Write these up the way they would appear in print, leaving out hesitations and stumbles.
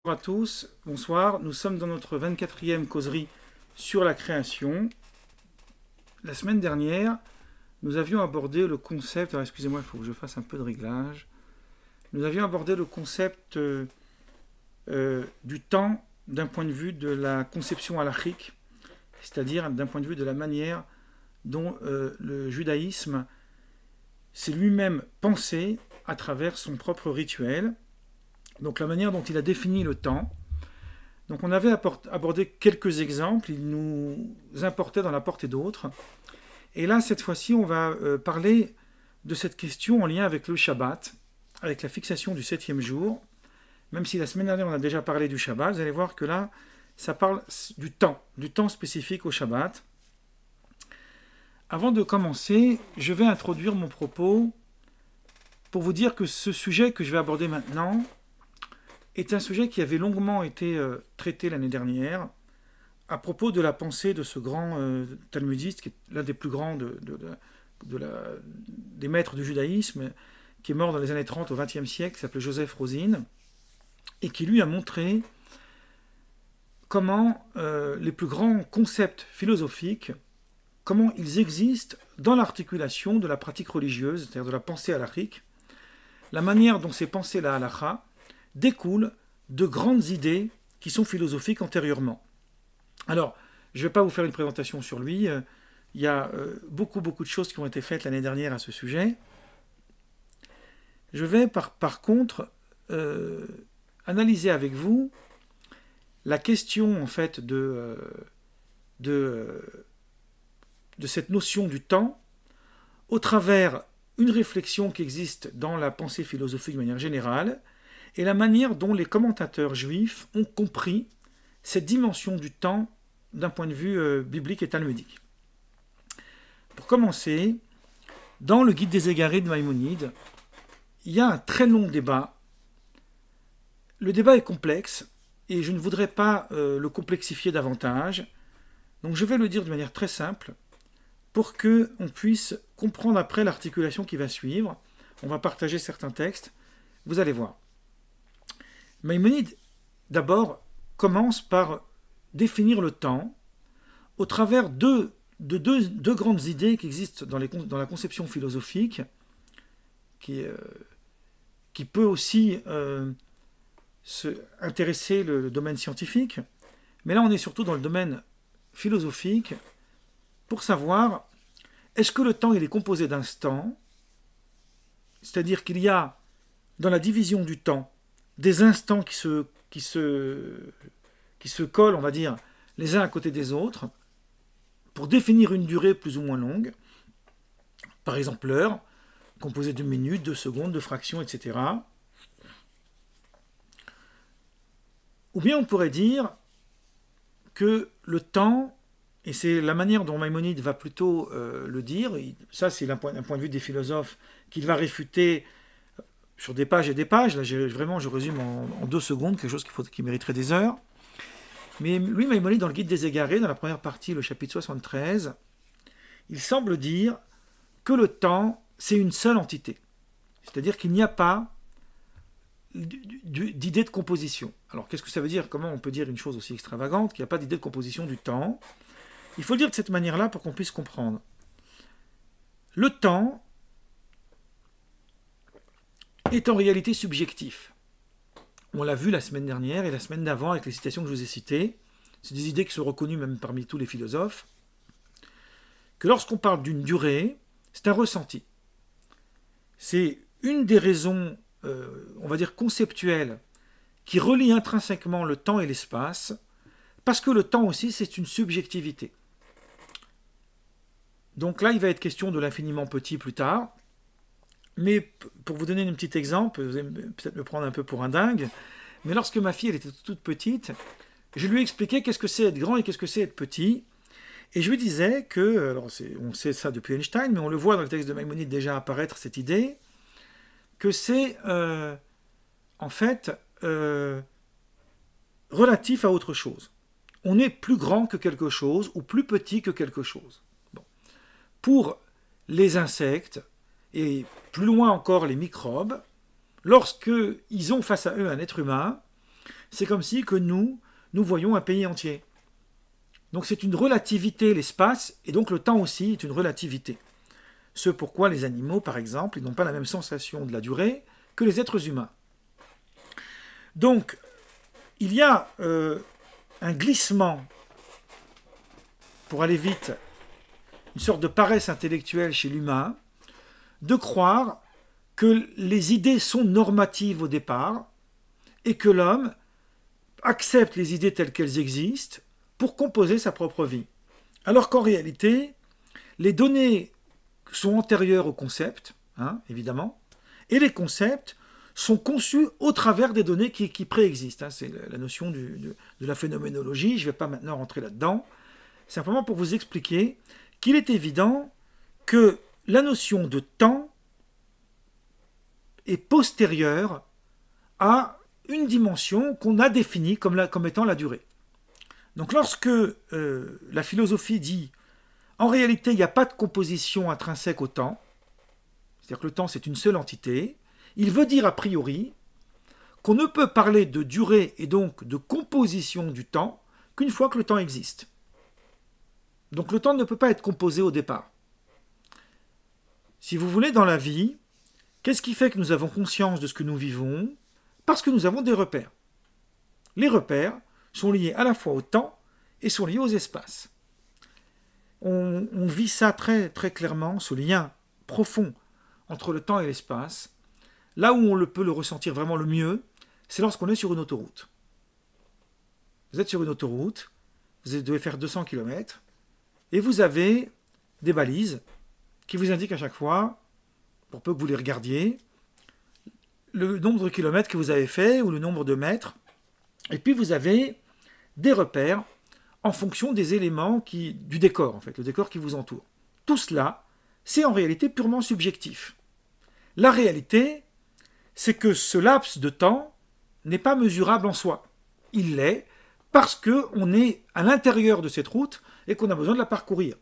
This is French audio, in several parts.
Bonjour à tous, bonsoir. Nous sommes dans notre 24e causerie sur la création. La semaine dernière, nous avions abordé le concept... Alors excusez-moi, il faut que je fasse un peu de réglage. Nous avions abordé le concept du temps d'un point de vue de la conception halachique, c'est-à-dire d'un point de vue de la manière dont le judaïsme s'est lui-même pensé à travers son propre rituel. Donc la manière dont il a défini le temps. Donc on avait abordé quelques exemples, il nous importait d'en apporter d'autres. Et là, cette fois-ci, on va parler de cette question en lien avec le Shabbat, avec la fixation du 7e jour. Même si la semaine dernière, on a déjà parlé du Shabbat, vous allez voir que là, ça parle du temps spécifique au Shabbat. Avant de commencer, je vais introduire mon propos pour vous dire que ce sujet que je vais aborder maintenant est un sujet qui avait longuement été traité l'année dernière à propos de la pensée de ce grand talmudiste, qui est l'un des plus grands des maîtres du judaïsme, qui est mort dans les années 30 au XXe siècle, qui s'appelait Joseph Rosine, et qui lui a montré comment les plus grands concepts philosophiques, comment ils existent dans l'articulation de la pratique religieuse, c'est-à-dire de la pensée halachique, la manière dont ces pensées, la halakha, découlent de grandes idées qui sont philosophiques antérieurement. Alors, je ne vais pas vous faire une présentation sur lui. Il y a beaucoup de choses qui ont été faites l'année dernière à ce sujet. Je vais par contre analyser avec vous la question en fait de cette notion du temps au travers une réflexion qui existe dans la pensée philosophique de manière générale et la manière dont les commentateurs juifs ont compris cette dimension du temps d'un point de vue biblique et talmudique. Pour commencer, dans le Guide des Égarés de Maïmonide, il y a un très long débat. Le débat est complexe et je ne voudrais pas le complexifier davantage. Donc je vais le dire de manière très simple pour qu'on puisse comprendre après l'articulation qui va suivre. On va partager certains textes. Vous allez voir. Maïmonide, d'abord, commence par définir le temps au travers de deux grandes idées qui existent dans la conception philosophique, qui peut aussi intéresser le domaine scientifique. Mais là, on est surtout dans le domaine philosophique pour savoir est-ce que le temps il est composé d'instants, c'est-à-dire qu'il y a dans la division du temps des instants qui se collent, on va dire, les uns à côté des autres, pour définir une durée plus ou moins longue, par exemple l'heure, composée de minutes, de secondes, de fractions, etc. Ou bien on pourrait dire que le temps, et c'est la manière dont Maïmonide va plutôt le dire, ça c'est d'un point de vue des philosophes qu'il va réfuter sur des pages et des pages, là je résume en 2 secondes, quelque chose qui mériterait des heures. Mais lui, Maïmonide, dans le Guide des Égarés, dans la première partie, le chapitre 73, il semble dire que le temps, c'est une seule entité. C'est-à-dire qu'il n'y a pas d'idée de composition. Alors qu'est-ce que ça veut dire? Comment on peut dire une chose aussi extravagante qu'il n'y a pas d'idée de composition du temps? Il faut le dire de cette manière-là pour qu'on puisse comprendre. Le temps est en réalité subjectif. On l'a vu la semaine dernière et la semaine d'avant avec les citations que je vous ai citées. C'est des idées qui sont reconnues même parmi tous les philosophes. Que lorsqu'on parle d'une durée, c'est un ressenti. C'est une des raisons, on va dire conceptuelles, qui relie intrinsèquement le temps et l'espace, parce que le temps aussi, c'est une subjectivité. Donc là, il va être question de l'infiniment petit plus tard. Mais pour vous donner un petit exemple, vous allez peut-être me prendre un peu pour un dingue, mais lorsque ma fille elle était toute petite, je lui ai expliqué qu'est-ce que c'est être grand et qu'est-ce que c'est être petit. Et je lui disais que, alors on sait ça depuis Einstein, mais on le voit dans le texte de Maïmonide déjà apparaître cette idée, que c'est en fait relatif à autre chose. On est plus grand que quelque chose ou plus petit que quelque chose. Bon. Pour les insectes, et plus loin encore les microbes, lorsqu'ils ont face à eux un être humain, c'est comme si que nous voyons un pays entier. Donc c'est une relativité, l'espace, et donc le temps aussi est une relativité. Ce pourquoi les animaux, par exemple, ils n'ont pas la même sensation de la durée que les êtres humains. Donc, il y a un glissement, pour aller vite, une sorte de paresse intellectuelle chez l'humain, de croire que les idées sont normatives au départ, et que l'homme accepte les idées telles qu'elles existent pour composer sa propre vie. Alors qu'en réalité, les données sont antérieures aux concepts, évidemment, et les concepts sont conçus au travers des données qui préexistent. C'est la notion de la phénoménologie, je ne vais pas maintenant rentrer là-dedans, simplement pour vous expliquer qu'il est évident que la notion de temps est postérieure à une dimension qu'on a définie comme étant la durée. Donc lorsque la philosophie dit en réalité il n'y a pas de composition intrinsèque au temps, c'est-à-dire que le temps c'est une seule entité, il veut dire a priori qu'on ne peut parler de durée et donc de composition du temps qu'une fois que le temps existe. Donc le temps ne peut pas être composé au départ. Si vous voulez, dans la vie, qu'est-ce qui fait que nous avons conscience de ce que nous vivons? Parce que nous avons des repères. Les repères sont liés à la fois au temps et sont liés aux espaces. On vit ça très, très clairement, ce lien profond entre le temps et l'espace. Là où on peut le ressentir vraiment le mieux, c'est lorsqu'on est sur une autoroute. Vous êtes sur une autoroute, vous devez faire 200 km, et vous avez des balises qui vous indiquent à chaque fois, pour peu que vous les regardiez, le nombre de kilomètres que vous avez fait ou le nombre de mètres. Et puis vous avez des repères en fonction des éléments du décor, en fait, le décor qui vous entoure. Tout cela, c'est en réalité purement subjectif. La réalité, c'est que ce laps de temps n'est pas mesurable en soi. Il l'est parce qu'on est à l'intérieur de cette route et qu'on a besoin de la parcourir.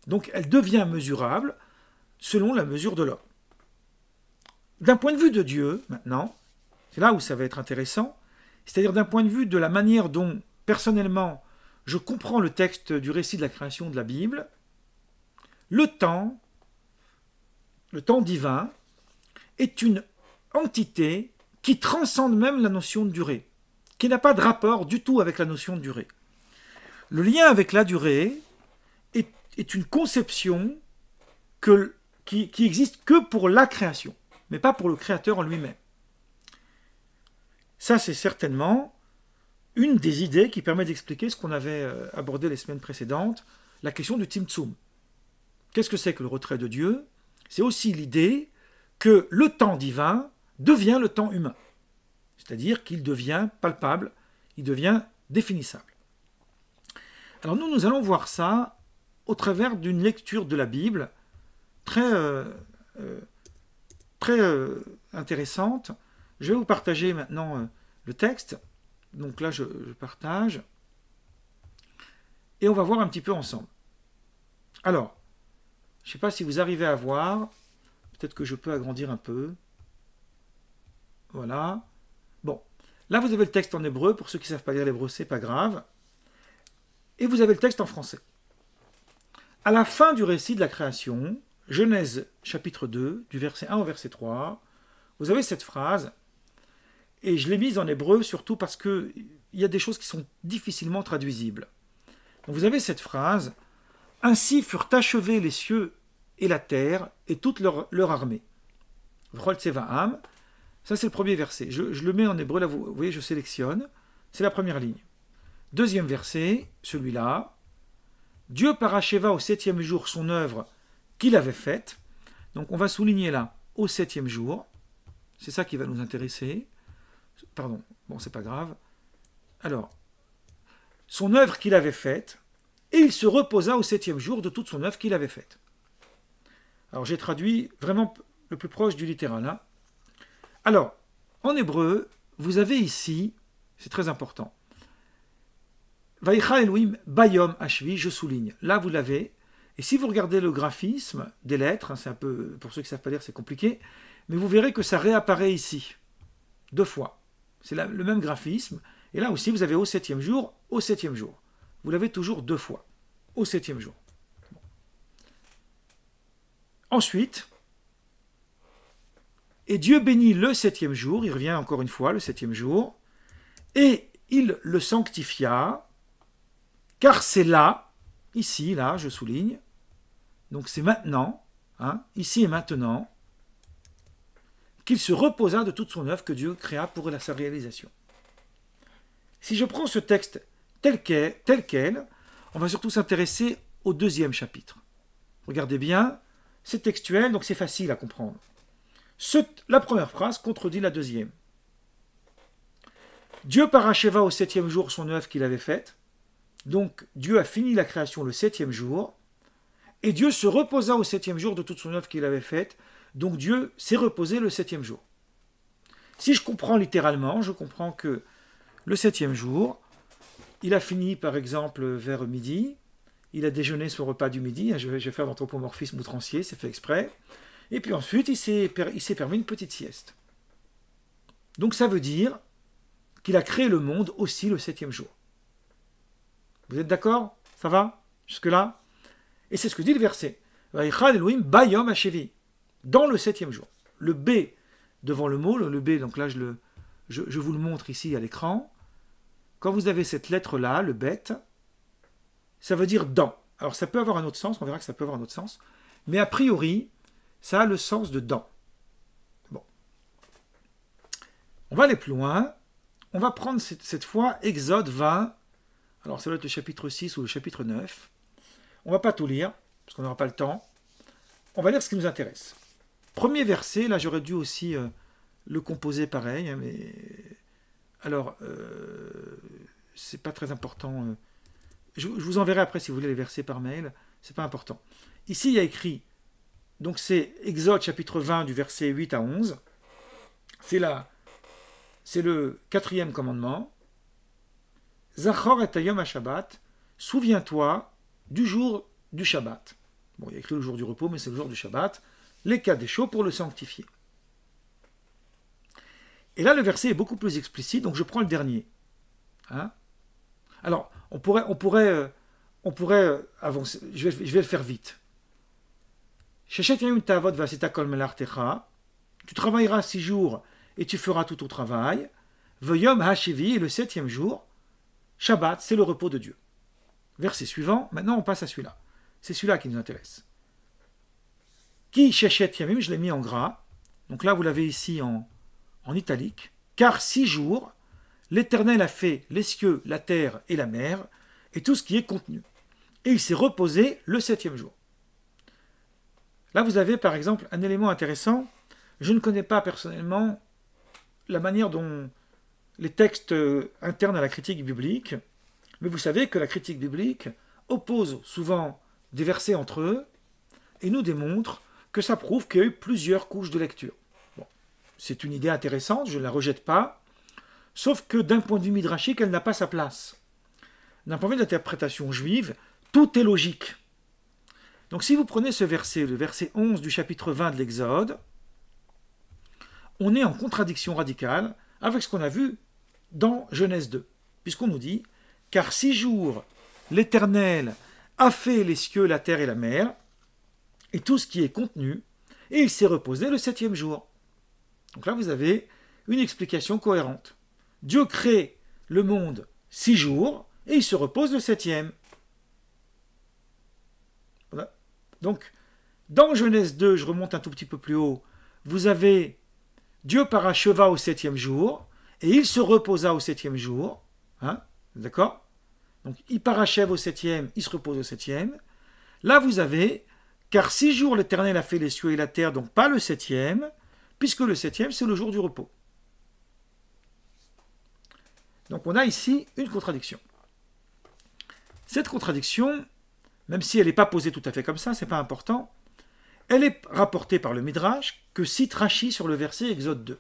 Donc elle devient mesurable selon la mesure de l'homme. D'un point de vue de Dieu, maintenant, c'est là où ça va être intéressant, c'est-à-dire d'un point de vue de la manière dont, personnellement, je comprends le texte du récit de la création de la Bible, le temps divin, est une entité qui transcende même la notion de durée, qui n'a pas de rapport du tout avec la notion de durée. Le lien avec la durée est une conception qui existe que pour la création, mais pas pour le créateur en lui-même. Ça, c'est certainement une des idées qui permet d'expliquer ce qu'on avait abordé les semaines précédentes, la question du Tzimtzum. Qu'est-ce que c'est que le retrait de Dieu? C'est aussi l'idée que le temps divin devient le temps humain. C'est-à-dire qu'il devient palpable, il devient définissable. Alors nous allons voir ça au travers d'une lecture de la Bible très intéressante. Je vais vous partager maintenant le texte. Donc là, je partage. Et on va voir un petit peu ensemble. Alors, je ne sais pas si vous arrivez à voir. Peut-être que je peux agrandir un peu. Voilà. Bon. Là, vous avez le texte en hébreu. Pour ceux qui ne savent pas lire l'hébreu, ce n'est pas grave. Et vous avez le texte en français. À la fin du récit de la création, Genèse chapitre 2, du verset 1 au verset 3, vous avez cette phrase, et je l'ai mise en hébreu surtout parce qu'il y a des choses qui sont difficilement traduisibles. Donc vous avez cette phrase, « Ainsi furent achevés les cieux et la terre et toute leur armée. » Vrol Tsevaam, ça c'est le premier verset. Je le mets en hébreu, là vous voyez, je sélectionne, c'est la première ligne. Deuxième verset, celui-là, « Dieu paracheva au 7e jour son œuvre qu'il avait faite. » Donc on va souligner là, au 7e jour. C'est ça qui va nous intéresser. Pardon, bon, c'est pas grave. Alors, son œuvre qu'il avait faite, et il se reposa au 7e jour de toute son œuvre qu'il avait faite. Alors, j'ai traduit vraiment le plus proche du littéral. Hein. Alors, en hébreu, vous avez ici, c'est très important, Vaïcha Elohim Bayom Hashvi, je souligne. Là, vous l'avez. Et si vous regardez le graphisme des lettres, hein, c'est un peu, pour ceux qui ne savent pas lire, c'est compliqué, mais vous verrez que ça réapparaît ici, 2 fois. C'est le même graphisme. Et là aussi, vous avez au septième jour, au septième jour. Vous l'avez toujours deux fois, au septième jour. Bon. Ensuite, et Dieu bénit le septième jour, il revient encore une fois, le septième jour, et il le sanctifia, car c'est là, ici, là, je souligne, donc c'est maintenant, hein, ici et maintenant, qu'il se reposa de toute son œuvre que Dieu créa pour sa réalisation. Si je prends ce texte tel quel, on va surtout s'intéresser au deuxième chapitre. Regardez bien, c'est textuel, donc c'est facile à comprendre. La première phrase contredit la deuxième. Dieu paracheva au septième jour son œuvre qu'il avait faite. Donc Dieu a fini la création le septième jour. Et Dieu se reposa au septième jour de toute son œuvre qu'il avait faite. Donc Dieu s'est reposé le septième jour. Si je comprends littéralement, je comprends que le septième jour, il a fini par exemple vers midi. Il a déjeuné son repas du midi. Je vais faire l'anthropomorphisme outrancier, c'est fait exprès. Et puis ensuite, il s'est permis une petite sieste. Donc ça veut dire qu'il a créé le monde aussi le septième jour. Vous êtes d'accord? Ça va? Jusque-là? Et c'est ce que dit le verset. Bayom Hashevi. Dans le septième jour. Le B devant le mot, le B, donc là je vous le montre ici à l'écran. Quand vous avez cette lettre-là, le bet, ça veut dire dans. Alors ça peut avoir un autre sens, on verra que ça peut avoir un autre sens. Mais a priori, ça a le sens de dans. Bon. On va aller plus loin. On va prendre cette fois Exode 20. Alors ça doit être le chapitre 6 ou le chapitre 9. On ne va pas tout lire, parce qu'on n'aura pas le temps. On va lire ce qui nous intéresse. Premier verset, là j'aurais dû aussi le composer pareil. Hein, mais... Alors, c'est pas très important. Je vous enverrai après si vous voulez les versets par mail. C'est pas important. Ici il y a écrit... Donc c'est Exode chapitre 20 du verset 8 à 11. C'est le quatrième commandement. Zachor et Hayom HaShabbat, souviens-toi du jour du Shabbat. Bon, il y a écrit le jour du repos, mais c'est le jour du Shabbat. Les Kadesho pour le sanctifier. Et là, le verset est beaucoup plus explicite, donc je prends le dernier. Hein? Alors, on pourrait avancer. Je vais le faire vite. Tu travailleras 6 jours et tu feras tout au travail. Veyom Hashivi, et le septième jour, Shabbat, c'est le repos de Dieu. Verset suivant, maintenant on passe à celui-là. C'est celui-là qui nous intéresse. Ki Shechet Yamim, je l'ai mis en gras. Donc là, vous l'avez ici en italique. Car 6 jours, l'Éternel a fait les cieux, la terre et la mer, et tout ce qui est contenu. Et il s'est reposé le septième jour. Là, vous avez par exemple un élément intéressant. Je ne connais pas personnellement la manière dont les textes internes à la critique biblique, mais vous savez que la critique biblique oppose souvent des versets entre eux et nous démontre que ça prouve qu'il y a eu plusieurs couches de lecture. Bon, c'est une idée intéressante, je ne la rejette pas, sauf que d'un point de vue midrashique, elle n'a pas sa place. D'un point de vue d'interprétation juive, tout est logique. Donc si vous prenez ce verset, le verset 11 du chapitre 20 de l'Exode, on est en contradiction radicale avec ce qu'on a vu dans Genèse 2, puisqu'on nous dit « Car 6 jours, l'Éternel a fait les cieux, la terre et la mer, et tout ce qui est contenu, et il s'est reposé le septième jour. » Donc là, vous avez une explication cohérente. Dieu crée le monde 6 jours, et il se repose le septième. Voilà. Donc, dans Genèse 2, je remonte un tout petit peu plus haut, vous avez Dieu paracheva au septième jour, et il se reposa au septième jour. Hein, d'accord? Donc, il parachève au septième, il se repose au septième. Là, vous avez, car 6 jours l'Éternel a fait les cieux et la terre, donc pas le septième, puisque le septième, c'est le jour du repos. Donc, on a ici une contradiction. Cette contradiction, même si elle n'est pas posée tout à fait comme ça, c'est pas important, elle est rapportée par le Midrash que cite Rashi sur le verset Exode 2.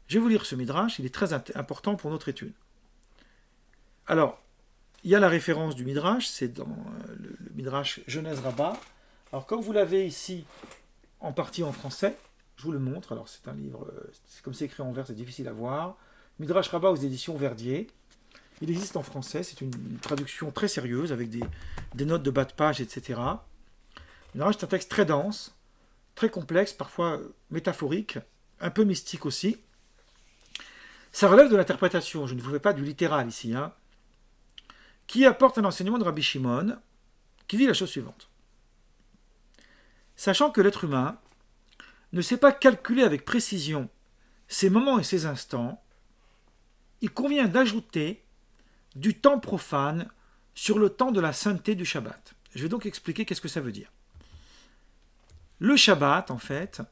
Je vais vous lire ce Midrash, il est très important pour notre étude. Alors, il y a la référence du Midrash, c'est dans le Midrash Genèse Rabbah. Alors, comme vous l'avez ici en partie en français, Je vous le montre. Alors, c'est un livre, comme c'est écrit en vers, c'est difficile à voir. Midrash Rabbah aux éditions Verdier. Il existe en français. C'est une traduction très sérieuse avec des notes de bas de page, etc. Midrash, c'est un texte très dense, très complexe, parfois métaphorique, un peu mystique aussi. Ça relève de l'interprétation. Je ne vous fais pas du littéral ici, hein, qui apporte un enseignement de Rabbi Shimon qui dit la chose suivante. Sachant que l'être humain ne sait pas calculer avec précision ses moments et ses instants, il convient d'ajouter du temps profane sur le temps de la sainteté du Shabbat. Je vais donc expliquer qu'est-ce que ça veut dire. Le Shabbat, en fait,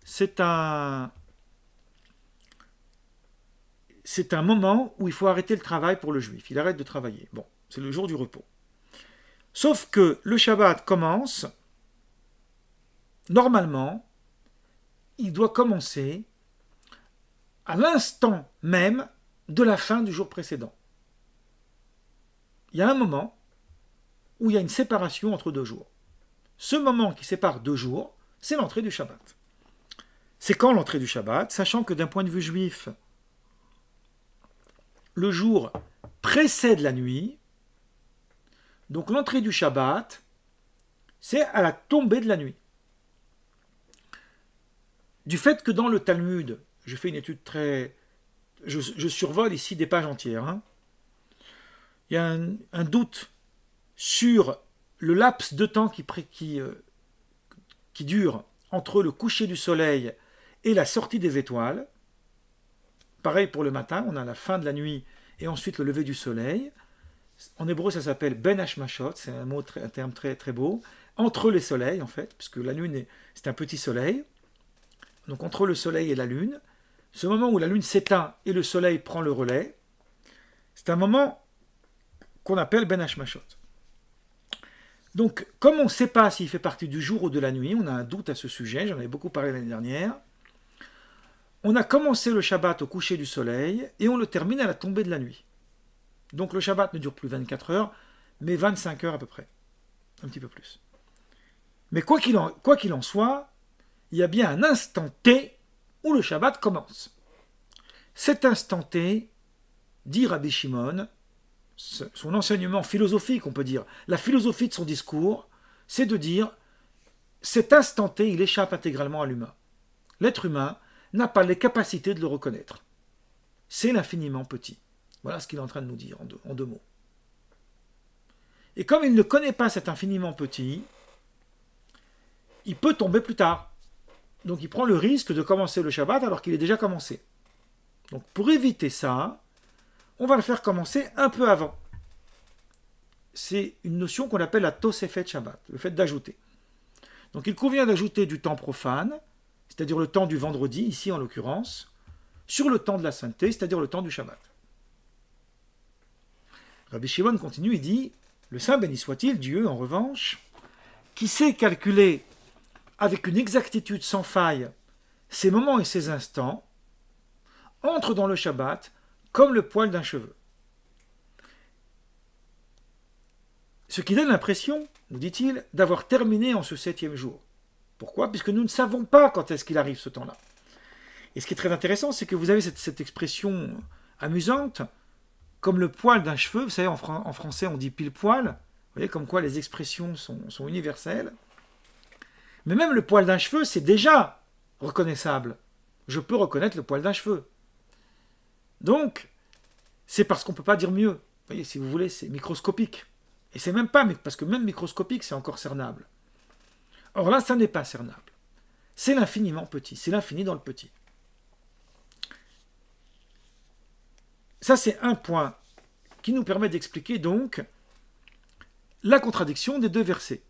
c'est un moment où il faut arrêter le travail pour le juif. Il arrête de travailler. Bon, c'est le jour du repos. Sauf que le Shabbat commence, normalement, il doit commencer à l'instant même de la fin du jour précédent. Il y a un moment où il y a une séparation entre 2 jours. Ce moment qui sépare 2 jours, c'est l'entrée du Shabbat. C'est quand l'entrée du Shabbat, sachant que d'un point de vue juif, le jour précède la nuit, donc l'entrée du Shabbat, c'est à la tombée de la nuit. Du fait que dans le Talmud, je fais une étude très... Je survole ici des pages entières, hein, il y a un doute sur le laps de temps qui dure entre le coucher du soleil et la sortie des étoiles. Pareil pour le matin, on a la fin de la nuit et ensuite le lever du soleil. En hébreu, ça s'appelle Ben Hashmashot, c'est un terme très, très beau. Entre les soleils, en fait, puisque la lune, c'est un petit soleil. Donc entre le soleil et la lune, ce moment où la lune s'éteint et le soleil prend le relais, c'est un moment qu'on appelle Ben Hashmashot. Donc, comme on ne sait pas s'il fait partie du jour ou de la nuit, on a un doute à ce sujet, j'en avais beaucoup parlé l'année dernière. On a commencé le Shabbat au coucher du soleil et on le termine à la tombée de la nuit. Donc le Shabbat ne dure plus 24 heures, mais 25 heures à peu près. Un petit peu plus. Mais quoi qu'il en soit, il y a bien un instant T où le Shabbat commence. Cet instant T, dit Rabbi Shimon, son enseignement philosophique, on peut dire, la philosophie de son discours, c'est de dire, cet instant T, il échappe intégralement à l'humain. L'être humain n'a pas les capacités de le reconnaître. C'est l'infiniment petit. Voilà ce qu'il est en train de nous dire en 2 mots. Et comme il ne connaît pas cet infiniment petit, il peut tomber plus tard. Donc il prend le risque de commencer le Shabbat alors qu'il est déjà commencé. Donc pour éviter ça, on va le faire commencer un peu avant. C'est une notion qu'on appelle la Tosefet Shabbat, le fait d'ajouter. Donc il convient d'ajouter du temps profane, c'est-à-dire le temps du vendredi, ici en l'occurrence, sur le temps de la sainteté, c'est-à-dire le temps du Shabbat. Rabbi Shimon continue et dit, le Saint béni soit-il, Dieu en revanche, qui sait calculer avec une exactitude sans faille ses moments et ses instants, entre dans le Shabbat comme le poil d'un cheveu. Ce qui donne l'impression, nous dit-il, d'avoir terminé en ce 7e jour. Pourquoi? Puisque nous ne savons pas quand est-ce qu'il arrive ce temps-là. Et ce qui est très intéressant, c'est que vous avez cette expression amusante, comme le poil d'un cheveu. Vous savez, en français, on dit pile poil. Vous voyez, comme quoi les expressions sont universelles. Mais même le poil d'un cheveu, c'est déjà reconnaissable. Je peux reconnaître le poil d'un cheveu. Donc, c'est parce qu'on ne peut pas dire mieux. Vous voyez, si vous voulez, c'est microscopique. Et c'est même pas, parce que même microscopique, c'est encore cernable. Or là, ça n'est pas cernable. C'est l'infiniment petit. C'est l'infini dans le petit. Ça, c'est un point qui nous permet d'expliquer donc la contradiction des 2 versets.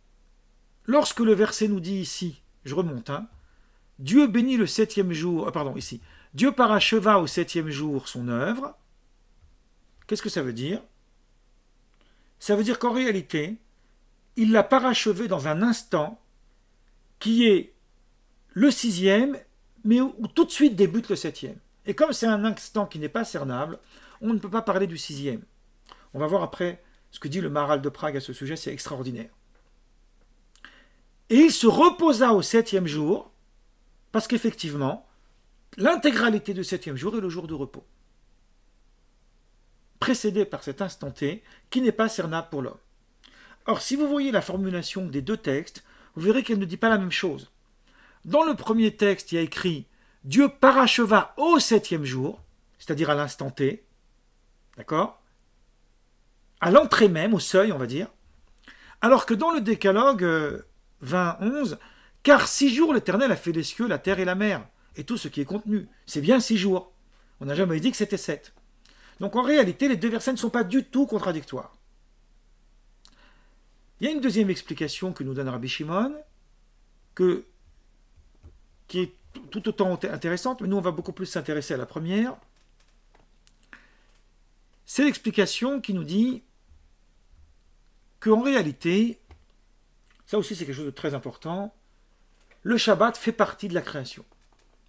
Lorsque le verset nous dit ici, je remonte, hein, Dieu bénit le 7e jour, ici, Dieu paracheva au 7e jour son œuvre, qu'est-ce que ça veut dire? Ça veut dire qu'en réalité, il l'a parachevé dans un instant qui est le 6e, mais où tout de suite débute le 7e. Et comme c'est un instant qui n'est pas cernable, on ne peut pas parler du 6e. On va voir après ce que dit le Maharal de Prague à ce sujet, c'est extraordinaire. Et il se reposa au 7e jour, Parce qu'effectivement, l'intégralité du 7e jour est le jour de repos, précédé par cet instant T qui n'est pas cernable pour l'homme. Or, si vous voyez la formulation des deux textes, vous verrez qu'elle ne dit pas la même chose. Dans le premier texte, il y a écrit « Dieu paracheva au 7e jour », c'est-à-dire à l'instant T, d'accord? À l'entrée même, au seuil, on va dire. Alors que dans le décalogue 20:11, « Car 6 jours l'Éternel a fait les cieux, la terre et la mer, et tout ce qui est contenu. » C'est bien 6 jours. On n'a jamais dit que c'était 7. Donc en réalité, les deux versets ne sont pas du tout contradictoires. Il y a une deuxième explication que nous donne Rabbi Shimon, qui est tout autant intéressante, mais nous on va beaucoup plus s'intéresser à la première. C'est l'explication qui nous dit qu'en réalité, ça aussi c'est quelque chose de très important, le Shabbat fait partie de la création.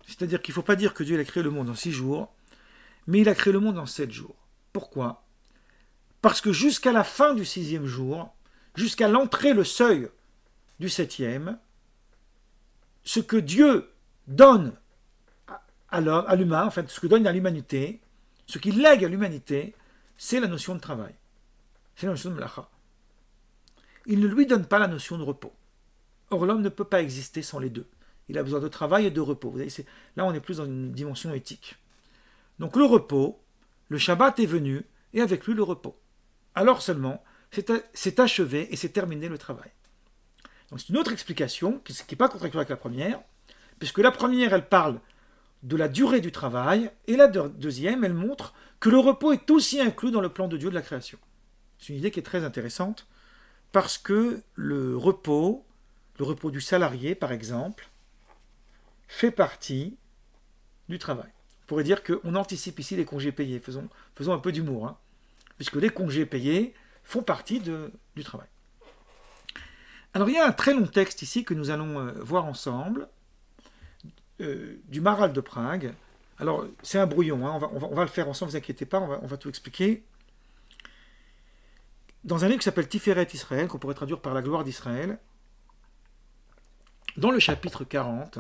C'est-à-dire qu'il ne faut pas dire que Dieu a créé le monde en 6 jours, mais il a créé le monde en 7 jours. Pourquoi? Parce que jusqu'à la fin du 6e jour, jusqu'à l'entrée, le seuil du 7e, ce que Dieu donne à l'humain, en fait, ce que donne à l'humanité, ce qu'il lègue à l'humanité, c'est la notion de travail. C'est la notion de melacha. Il ne lui donne pas la notion de repos. Or, l'homme ne peut pas exister sans les deux. Il a besoin de travail et de repos. Vous voyez, là, on est plus dans une dimension éthique. Donc, le repos, le Shabbat est venu, et avec lui, le repos. Alors seulement, c'est achevé et c'est terminé le travail. Donc, c'est une autre explication, qui n'est pas contradictoire avec la première, puisque la première, elle parle de la durée du travail, et la deuxième, elle montre que le repos est aussi inclus dans le plan de Dieu de la création. C'est une idée qui est très intéressante, parce que le repos du salarié, par exemple, fait partie du travail. On pourrait dire qu'on anticipe ici les congés payés. Faisons un peu d'humour, hein, puisque les congés payés font partie du travail. Alors, il y a un très long texte ici que nous allons voir ensemble, du Maharal de Prague. Alors, c'est un brouillon, hein, on va le faire ensemble, ne vous inquiétez pas, on va tout expliquer. Dans un livre qui s'appelle Tiferet Israël, qu'on pourrait traduire par la gloire d'Israël, dans le chapitre 40,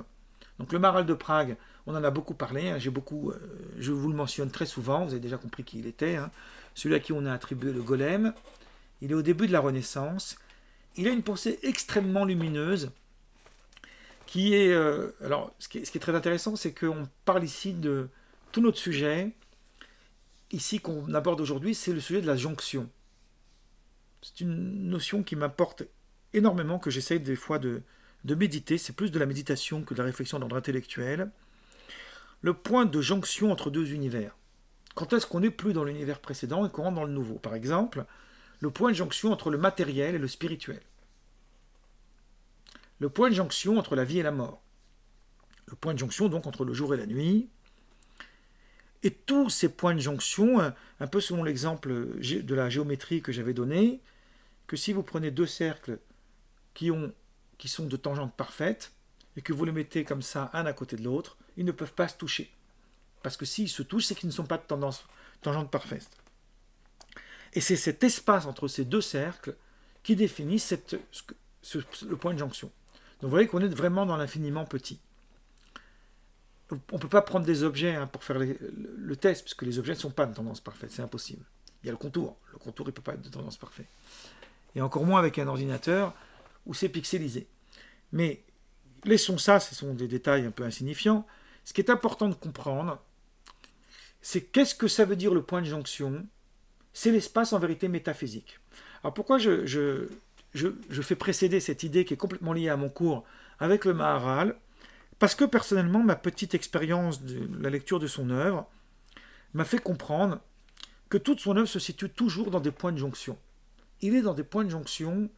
donc le Maharal de Prague, on en a beaucoup parlé, hein, je vous le mentionne très souvent, vous avez déjà compris qui il était, hein, celui à qui on a attribué le golem. Il est au début de la Renaissance, il a une pensée extrêmement lumineuse, qui est... alors, ce qui est très intéressant, c'est qu'on parle ici de tout notre sujet, ici qu'on aborde aujourd'hui, c'est le sujet de la jonction. C'est une notion qui m'importe énormément, que j'essaye des fois de méditer, c'est plus de la méditation que de la réflexion d'ordre intellectuel. Le point de jonction entre deux univers. Quand est-ce qu'on n'est plus dans l'univers précédent et qu'on rentre dans le nouveau? Par exemple, le point de jonction entre le matériel et le spirituel. Le point de jonction entre la vie et la mort. Le point de jonction donc entre le jour et la nuit. Et tous ces points de jonction, un peu selon l'exemple de la géométrie que j'avais donné, que si vous prenez deux cercles qui sont de tangentes parfaites, et que vous les mettez comme ça, un à côté de l'autre, ils ne peuvent pas se toucher. Parce que s'ils se touchent, c'est qu'ils ne sont pas de tangente parfaite. Et c'est cet espace entre ces deux cercles qui définit le point de jonction. Donc vous voyez qu'on est vraiment dans l'infiniment petit. On ne peut pas prendre des objets pour faire le test, puisque les objets ne sont pas de tendance parfaite, c'est impossible. Il y a le contour. Le contour, il ne peut pas être de tendance parfaite. Et encore moins avec un ordinateur où c'est pixelisé. Mais laissons ça, ce sont des détails un peu insignifiants. Ce qui est important de comprendre, c'est qu'est-ce que ça veut dire le point de jonction? C'est l'espace en vérité métaphysique. Alors pourquoi je fais précéder cette idée qui est complètement liée à mon cours avec le Maharal? Parce que personnellement, ma petite expérience de la lecture de son œuvre m'a fait comprendre que toute son œuvre se situe toujours dans des points de jonction. Il est dans des points de jonction,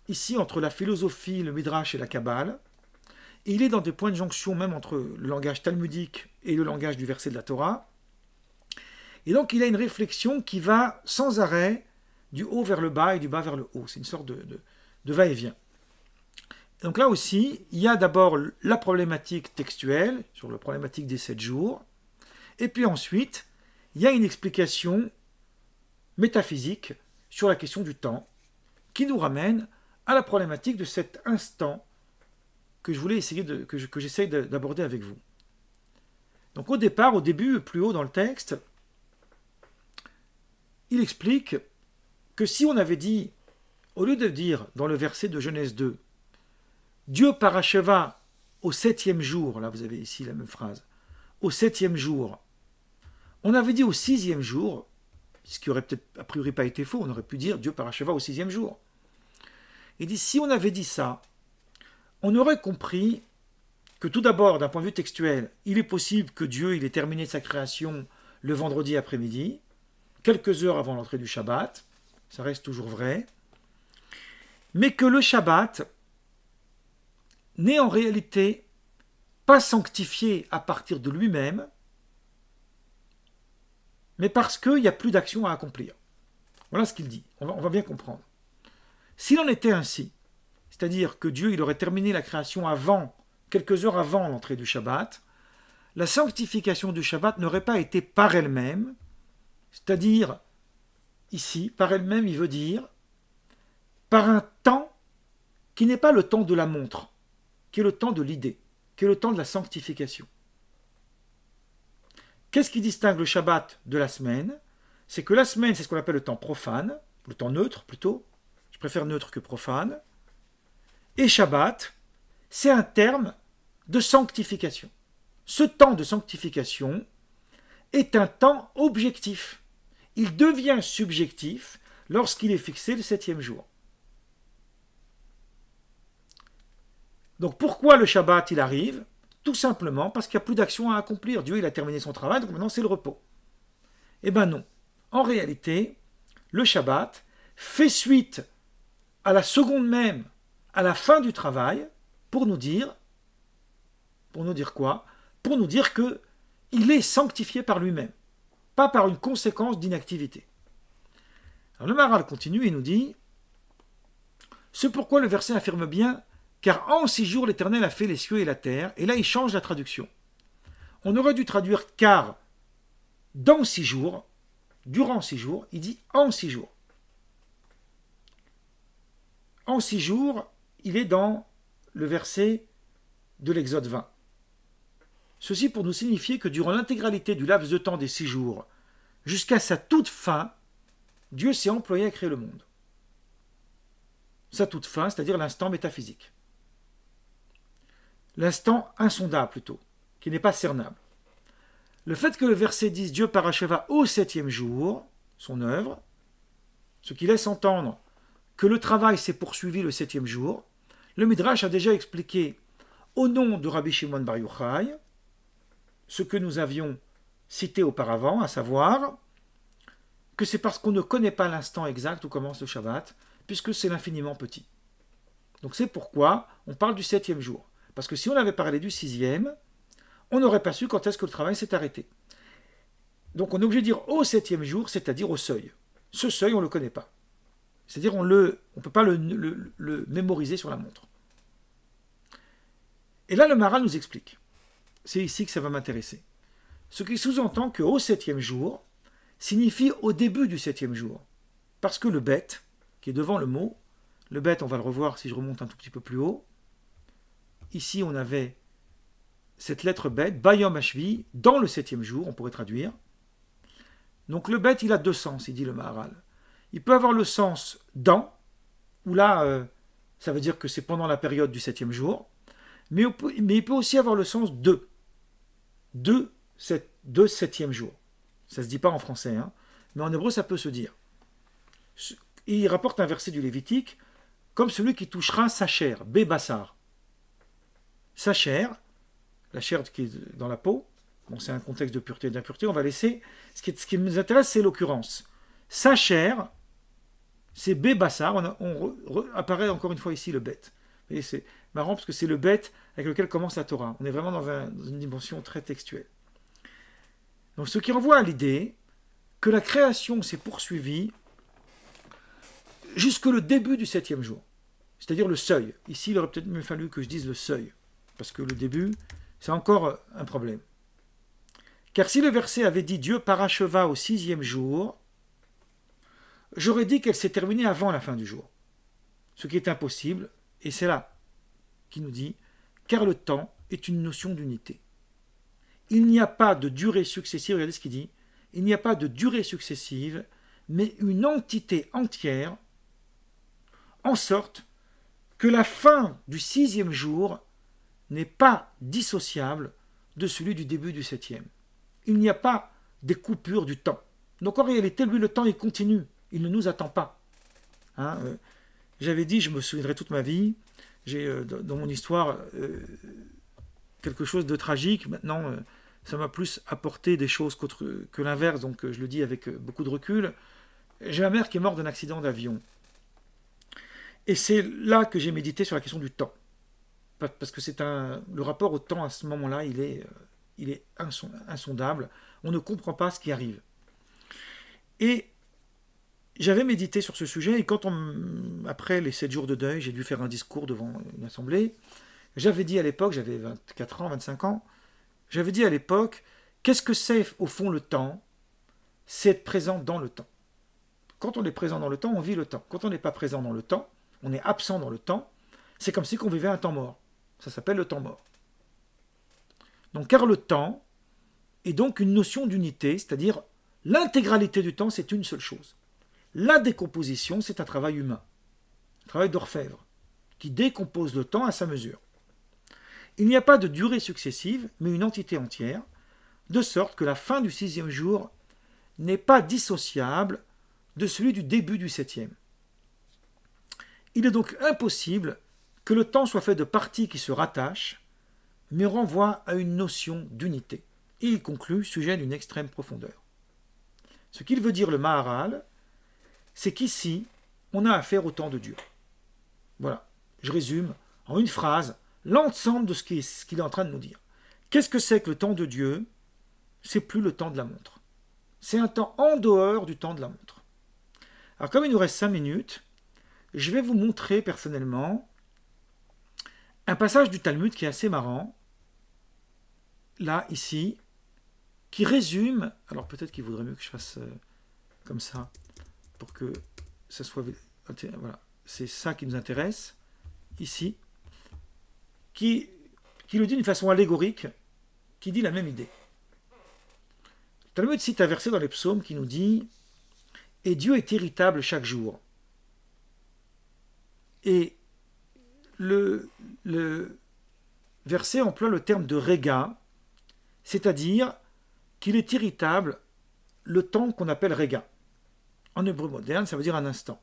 ici, entre la philosophie, le Midrash et la Kabbale. Et il est dans des points de jonction même entre le langage talmudique et le langage du verset de la Torah. Et donc, il a une réflexion qui va sans arrêt du haut vers le bas et du bas vers le haut. C'est une sorte de va-et-vient. Donc là aussi, il y a d'abord la problématique textuelle, sur la problématique des 7 jours, et puis ensuite, il y a une explication métaphysique sur la question du temps, qui nous ramène à la problématique de cet instant que je voulais essayer que j'essaye d'aborder avec vous. Donc au départ, au début, plus haut dans le texte, il explique que si on avait dit, au lieu de dire dans le verset de Genèse 2, Dieu paracheva au 7e jour, là vous avez ici la même phrase, au 7e jour, on avait dit au 6e jour, ce qui aurait peut-être a priori pas été faux, on aurait pu dire Dieu paracheva au 6e jour. Il dit, si on avait dit ça, on aurait compris que tout d'abord, d'un point de vue textuel, il est possible que Dieu il ait terminé sa création le vendredi après-midi, quelques heures avant l'entrée du Shabbat, ça reste toujours vrai, mais que le Shabbat n'est en réalité pas sanctifié à partir de lui-même, mais parce qu'il n'y a plus d'action à accomplir. Voilà ce qu'il dit, on va bien comprendre. S'il en était ainsi, c'est-à-dire que Dieu il aurait terminé la création avant, quelques heures avant l'entrée du Shabbat, la sanctification du Shabbat n'aurait pas été par elle-même, c'est-à-dire, ici, par elle-même, il veut dire, par un temps qui n'est pas le temps de la montre, qui est le temps de l'idée, qui est le temps de la sanctification. Qu'est-ce qui distingue le Shabbat de la semaine? C'est que la semaine, c'est ce qu'on appelle le temps profane, le temps neutre plutôt, je préfère neutre que profane, et Shabbat, c'est un terme de sanctification. Ce temps de sanctification est un temps objectif. Il devient subjectif lorsqu'il est fixé le 7e jour. Donc pourquoi le Shabbat il arrive? Tout simplement parce qu'il n'y a plus d'action à accomplir. Dieu il a terminé son travail, donc maintenant c'est le repos. Eh bien non. En réalité, le Shabbat fait suite à la seconde même, à la fin du travail, pour nous dire quoi? Pour nous dire qu'il est sanctifié par lui-même, pas par une conséquence d'inactivité. Alors le Maharal continue et nous dit, c'est pourquoi le verset affirme bien, car en 6 jours l'Éternel a fait les cieux et la terre, et là il change la traduction. On aurait dû traduire car dans 6 jours, durant 6 jours, il dit en 6 jours. En 6 jours, il est dans le verset de l'Exode 20. Ceci pour nous signifier que durant l'intégralité du laps de temps des 6 jours, jusqu'à sa toute fin, Dieu s'est employé à créer le monde. Sa toute fin, c'est-à-dire l'instant métaphysique. L'instant insondable plutôt, qui n'est pas cernable. Le fait que le verset dise Dieu paracheva au 7e jour, son œuvre, ce qui laisse entendre que le travail s'est poursuivi le 7e jour, le Midrash a déjà expliqué au nom de Rabbi Shimon Bar Yochai ce que nous avions cité auparavant, à savoir que c'est parce qu'on ne connaît pas l'instant exact où commence le Shabbat, puisque c'est l'infiniment petit. Donc c'est pourquoi on parle du 7e jour. Parce que si on avait parlé du 6e, on n'aurait pas su quand est-ce que le travail s'est arrêté. Donc on est obligé de dire au 7e jour, c'est-à-dire au seuil. Ce seuil, on ne le connaît pas. C'est-à-dire on ne peut pas le mémoriser sur la montre. Et là, le Maharal nous explique. C'est ici que ça va m'intéresser. Ce qui sous-entend qu'au 7e jour signifie au début du 7e jour. Parce que le bet, qui est devant le mot, le bet, on va le revoir si je remonte un tout petit peu plus haut. Ici, on avait cette lettre bet, Bayom Hashvi, dans le 7e jour, on pourrait traduire. Donc le bet, il a 2 sens, il dit le Maharal. Il peut avoir le sens dans, où là, ça veut dire que c'est pendant la période du 7e jour, mais il peut aussi avoir le sens de 7e jour. Ça ne se dit pas en français, hein, mais en hébreu, ça peut se dire. Et il rapporte un verset du Lévitique, comme celui qui touchera sa chair, Bébassar. Sa chair, la chair qui est dans la peau, bon, c'est un contexte de pureté et d'impureté, on va laisser. Ce qui nous intéresse, c'est l'occurrence. Sa chair, c'est Bébassar, apparaît encore une fois ici le bête. Et c'est marrant parce que c'est le bête avec lequel commence la Torah. On est vraiment dans une dimension très textuelle. Donc ce qui renvoie à l'idée que la création s'est poursuivie jusque le début du 7e jour. C'est-à-dire le seuil. Ici, il aurait peut-être mieux fallu que je dise le seuil. Parce que le début, c'est encore un problème. Car si le verset avait dit Dieu paracheva au 6e jour, j'aurais dit qu'elle s'est terminée avant la fin du jour. Ce qui est impossible, et c'est là qu'il nous dit car le temps est une notion d'unité. Il n'y a pas de durée successive, regardez ce qu'il dit, il n'y a pas de durée successive, mais une entité entière, en sorte que la fin du 6e jour n'est pas dissociable de celui du début du 7e. Il n'y a pas des coupures du temps. Donc en réalité, lui, le temps, il continue. Il ne nous attend pas. Hein, j'avais dit, je me souviendrai toute ma vie, j'ai dans mon histoire quelque chose de tragique. Maintenant, ça m'a plus apporté des choses que l'inverse, donc je le dis avec beaucoup de recul. J'ai ma mère qui est morte d'un accident d'avion. Et c'est là que j'ai médité sur la question du temps. Parce que le rapport au temps à ce moment-là, il est insondable. On ne comprend pas ce qui arrive. Et j'avais médité sur ce sujet, et après les 7 jours de deuil, j'ai dû faire un discours devant une assemblée. J'avais dit à l'époque, j'avais 24 ans, 25 ans, j'avais dit à l'époque, qu'est-ce que c'est au fond le temps? C'est être présent dans le temps. Quand on est présent dans le temps, on vit le temps. Quand on n'est pas présent dans le temps, on est absent dans le temps, c'est comme si on vivait un temps mort. Ça s'appelle le temps mort. Donc, car le temps est donc une notion d'unité, c'est-à-dire l'intégralité du temps, c'est une seule chose. La décomposition, c'est un travail humain, un travail d'orfèvre, qui décompose le temps à sa mesure. Il n'y a pas de durée successive, mais une entité entière, de sorte que la fin du 6e jour n'est pas dissociable de celui du début du 7e. Il est donc impossible que le temps soit fait de parties qui se rattachent, mais renvoie à une notion d'unité. Et il conclut, sujet d'une extrême profondeur. Ce qu'il veut dire le Maharal, c'est qu'ici, on a affaire au temps de Dieu. Voilà, je résume en une phrase l'ensemble de ce qu'il est en train de nous dire. Qu'est-ce que c'est que le temps de Dieu? C'est plus le temps de la montre. C'est un temps en dehors du temps de la montre. Alors comme il nous reste 5 minutes, je vais vous montrer personnellement un passage du Talmud qui est assez marrant, là, ici, qui résume, alors peut-être qu'il vaudrait mieux que je fasse comme ça, pour que ça soit... Voilà, c'est ça qui nous intéresse, ici, qui le dit d'une façon allégorique, qui dit la même idée. Le Talmud cite un verset dans les psaumes qui nous dit « Et Dieu est irritable chaque jour ». Et le verset emploie le terme de réga, c'est-à-dire qu'il est irritable le temps qu'on appelle réga. En hébreu moderne, ça veut dire un instant.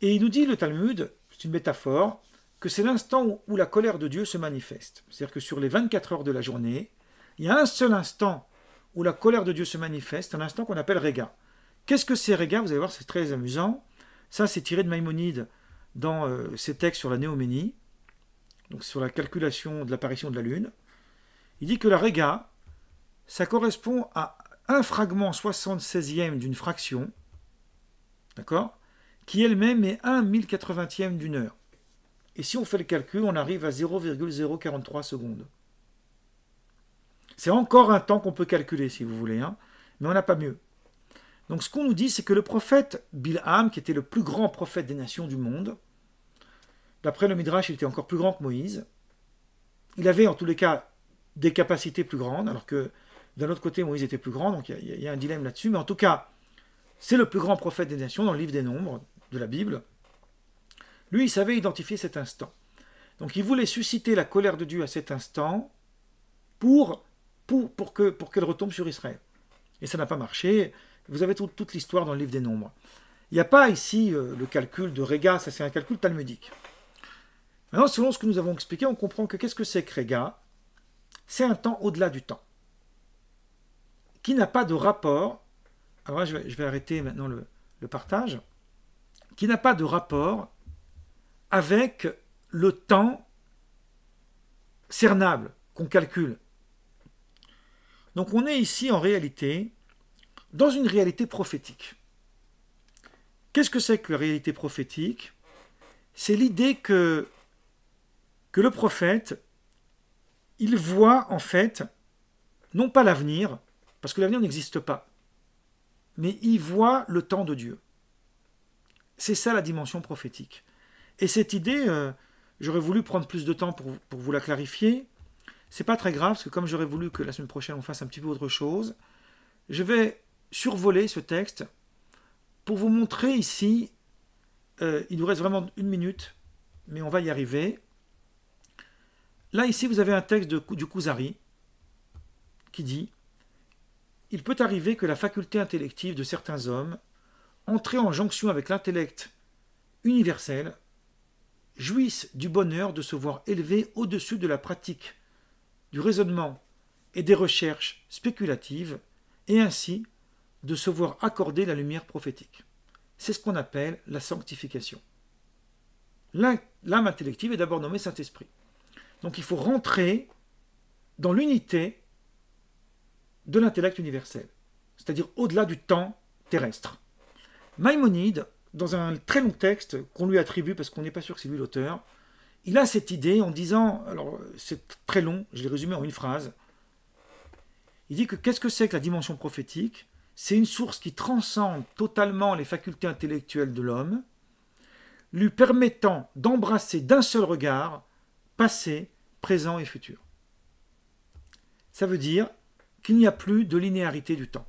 Et il nous dit, le Talmud, c'est une métaphore, que c'est l'instant où la colère de Dieu se manifeste. C'est-à-dire que sur les 24 heures de la journée, il y a un seul instant où la colère de Dieu se manifeste, un instant qu'on appelle réga. Qu'est-ce que c'est réga? Vous allez voir, c'est très amusant. Ça, c'est tiré de Maïmonide dans ses textes sur la néoménie, donc sur la calculation de l'apparition de la Lune. Il dit que la réga, ça correspond à un fragment 76e d'une fraction, d'accord, qui elle-même est 1/1080e d'une heure. Et si on fait le calcul, on arrive à 0,043 secondes. C'est encore un temps qu'on peut calculer, si vous voulez, hein, mais on n'a pas mieux. Donc ce qu'on nous dit, c'est que le prophète Bilham, qui était le plus grand prophète des nations du monde, d'après le Midrash, il était encore plus grand que Moïse. Il avait en tous les cas des capacités plus grandes, alors que d'un autre côté, Moïse était plus grand, donc il y a un dilemme là-dessus. Mais en tout cas, c'est le plus grand prophète des nations dans le livre des Nombres de la Bible. Lui, il savait identifier cet instant. Donc il voulait susciter la colère de Dieu à cet instant pour qu'elle retombe sur Israël. Et ça n'a pas marché. Vous avez toute l'histoire dans le livre des Nombres. Il n'y a pas ici le calcul de Réga, ça c'est un calcul talmudique. Maintenant, selon ce que nous avons expliqué, on comprend que qu'est-ce que c'est que Réga? C'est un temps au-delà du temps, qui n'a pas de rapport, alors là je vais arrêter maintenant le partage, qui n'a pas de rapport avec le temps cernable qu'on calcule. Donc on est ici en réalité dans une réalité prophétique. Qu'est-ce que c'est que la réalité prophétique? C'est l'idée que le prophète, il voit en fait, non pas l'avenir, parce que l'avenir n'existe pas, mais il voit le temps de Dieu. C'est ça la dimension prophétique. Et cette idée, J'aurais voulu prendre plus de temps pour vous la clarifier. C'est pas très grave, parce que comme j'aurais voulu que la semaine prochaine on fasse un petit peu autre chose, je vais survoler ce texte pour vous montrer ici, il nous reste vraiment 1 minute, mais on va y arriver. Là, ici, vous avez un texte du Kuzari qui dit « Il peut arriver que la faculté intellective de certains hommes, entrée en jonction avec l'intellect universel, jouisse du bonheur de se voir élevé au-dessus de la pratique, du raisonnement et des recherches spéculatives, et ainsi de se voir accorder la lumière prophétique. C'est ce qu'on appelle la sanctification. L'âme intellective est d'abord nommée Saint-Esprit. Donc il faut rentrer dans l'unité de l'intellect universel, c'est-à-dire au-delà du temps terrestre. Maïmonide, dans un très long texte qu'on lui attribue, parce qu'on n'est pas sûr que c'est lui l'auteur, il a cette idée en disant, alors c'est très long, je l'ai résumé en une phrase, il dit que qu'est-ce que c'est que la dimension prophétique? C'est une source qui transcende totalement les facultés intellectuelles de l'homme, lui permettant d'embrasser d'un seul regard passé, présent et futur. Ça veut dire qu'il n'y a plus de linéarité du temps.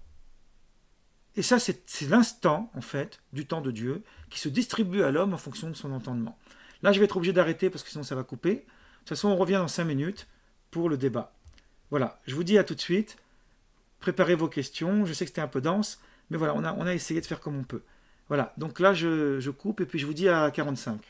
Et ça, c'est l'instant, en fait, du temps de Dieu, qui se distribue à l'homme en fonction de son entendement. Là, je vais être obligé d'arrêter parce que sinon ça va couper. De toute façon, on revient dans 5 minutes pour le débat. Voilà, je vous dis à tout de suite. Préparez vos questions. Je sais que c'était un peu dense, mais voilà, on a essayé de faire comme on peut. Voilà, donc là, je coupe et puis je vous dis à 45.